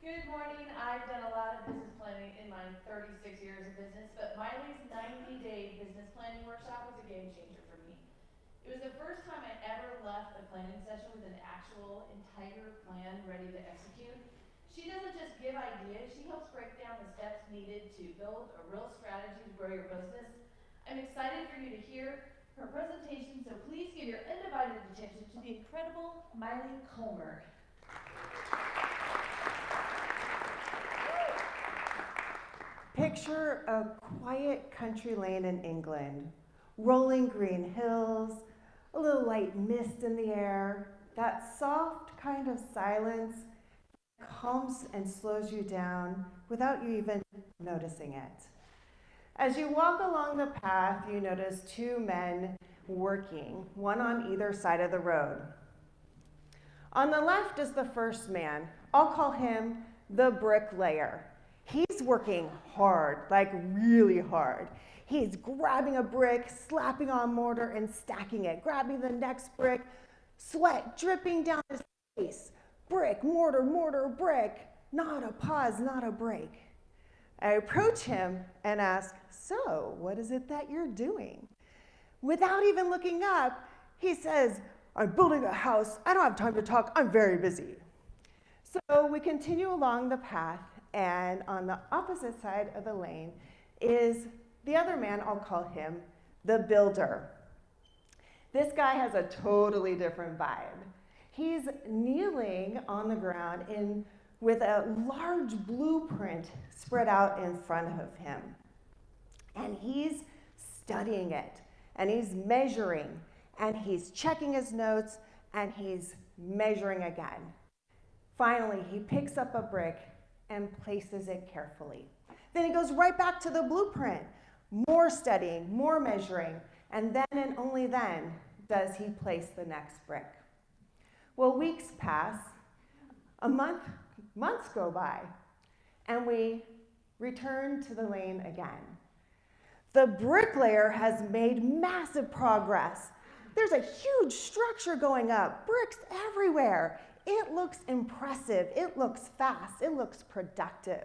Good morning. I've done a lot of business planning in my 36 years of business, but Maile's 90-day business planning workshop was a game changer for me. It was the first time I ever left a planning session with an actual entire plan ready to execute. She doesn't just give ideas, she helps break down the steps needed to build a real strategy to grow your business. I'm excited for you to hear her presentation, so please give your undivided attention to the incredible Maile Collmer. Picture a quiet country lane in England, rolling green hills, a little light mist in the air, that soft kind of silence that calms and slows you down without you even noticing it. As you walk along the path, you notice two men working, one on either side of the road. On the left is the first man. I'll call him the bricklayer. He's working hard, like really hard. He's grabbing a brick, slapping on mortar, and stacking it, grabbing the next brick, sweat dripping down his face. Brick, mortar, mortar, brick. Not a pause, not a break. I approach him and ask, "So, what is it that you're doing?" Without even looking up, he says, "I'm building a house. I don't have time to talk. I'm very busy." So we continue along the path, and on the opposite side of the lane is the other man. I'll call him the builder. This guy has a totally different vibe. He's kneeling on the ground with a large blueprint spread out in front of him. And he's studying it, and he's measuring, and he's checking his notes, and he's measuring again. Finally, he picks up a brick and places it carefully. Then he goes right back to the blueprint, more studying, more measuring, and then and only then does he place the next brick. Well, weeks pass, months go by, and we return to the lane again. The bricklayer has made massive progress. There's a huge structure going up, bricks everywhere. It looks impressive, it looks fast, it looks productive.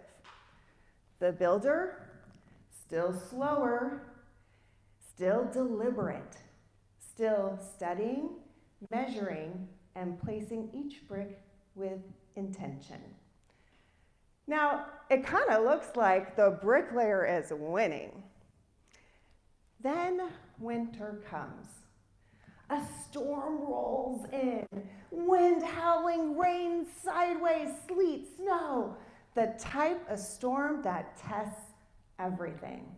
The builder, still slower, still deliberate, still studying, measuring, and placing each brick with intention. Now, it kind of looks like the bricklayer is winning. Then winter comes. A storm rolls in, wind howling, rain sideways, sleet, snow, the type of storm that tests everything.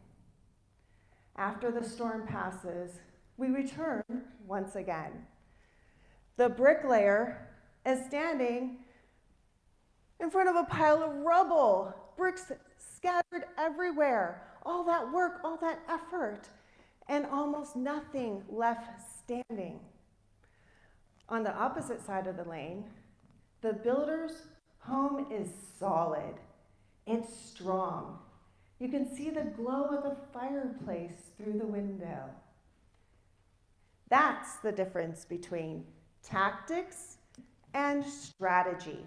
After the storm passes, we return once again. The bricklayer is standing in front of a pile of rubble, bricks scattered everywhere, all that work, all that effort, and almost nothing left standing. On the opposite side of the lane, the builder's home is solid. It's strong. You can see the glow of the fireplace through the window. That's the difference between tactics and strategy.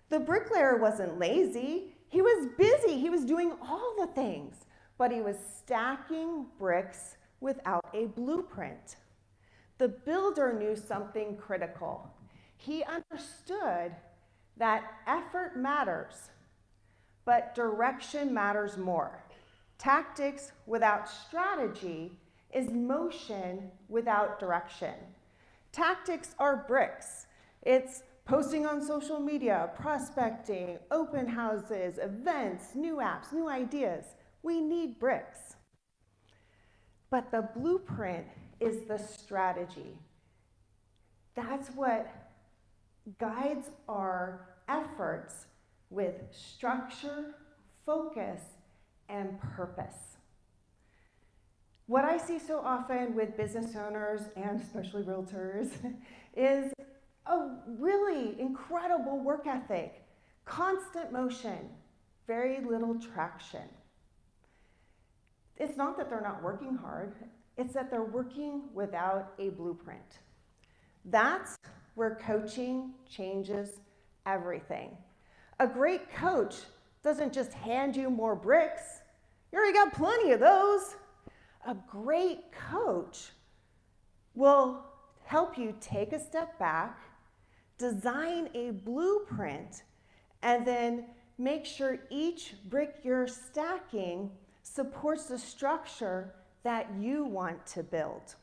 The bricklayer wasn't lazy. He was busy. He was doing all the things, but he was stacking bricks without a blueprint. The builder knew something critical. He understood that effort matters, but direction matters more. Tactics without strategy is motion without direction. Tactics are bricks. It's posting on social media, prospecting, open houses, events, new apps, new ideas. We need bricks. But the blueprint is the strategy. That's what guides our efforts with structure, focus, and purpose. What I see so often with business owners and especially realtors is a really incredible work ethic, constant motion, very little traction. It's not that they're not working hard, it's that they're working without a blueprint. That's where coaching changes everything. A great coach doesn't just hand you more bricks. You already got plenty of those. A great coach will help you take a step back, design a blueprint, and then make sure each brick you're stacking supports the structure that you want to build.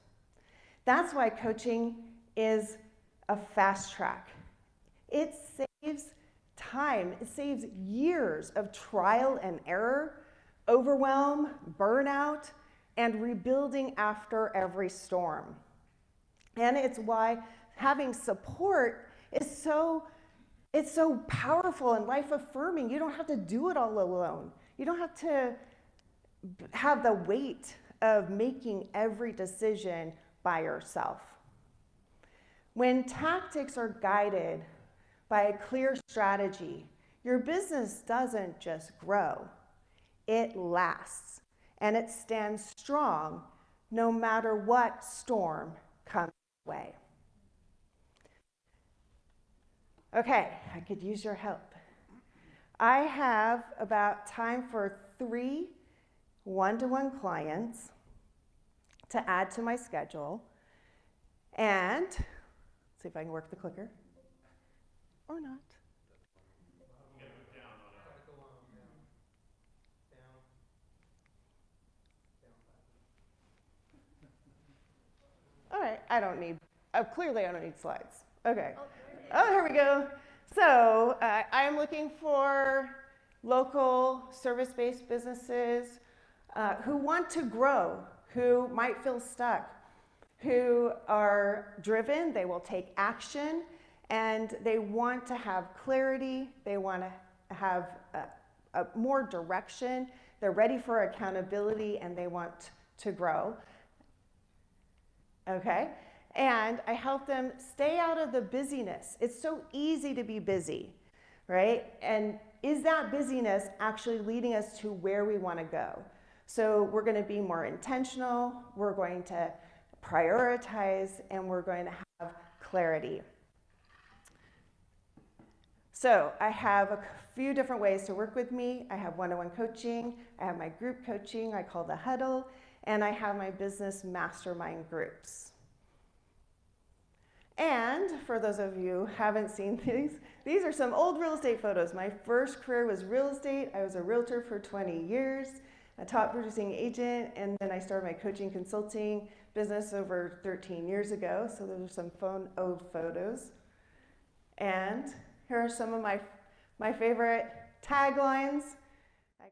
That's why coaching is a fast track. It saves time. It saves years of trial and error, overwhelm, burnout, and rebuilding after every storm. And it's why having support is so powerful and life affirming. You don't have to do it all alone. You don't have to have the weight of making every decision by yourself. When tactics are guided by a clear strategy, your business doesn't just grow, it lasts, and it stands strong no matter what storm comes your way. Okay, I could use your help. I have about time for 3 one-to-one clients to add to my schedule, and see if I can work the clicker or not. All right, clearly I don't need slides. Okay. Oh, here we go. So I am looking for local service-based businesses who want to grow, who might feel stuck, who are driven, they will take action, and they want to have clarity, they want to have more direction, they're ready for accountability, and they want to grow. Okay? And I help them stay out of the busyness. It's so easy to be busy, right? And is that busyness actually leading us to where we want to go? So we're going to be more intentional, we're going to prioritize, and we're going to have clarity. So I have a few different ways to work with me. I have one-on-one coaching, I have my group coaching, I call the huddle, and I have my business mastermind groups. And for those of you who haven't seen these are some old real estate photos. My first career was real estate. I was a realtor for 20 years, a top producing agent, and then I started my coaching consulting business over 13 years ago. So those are some old photos. And here are some of my favorite taglines.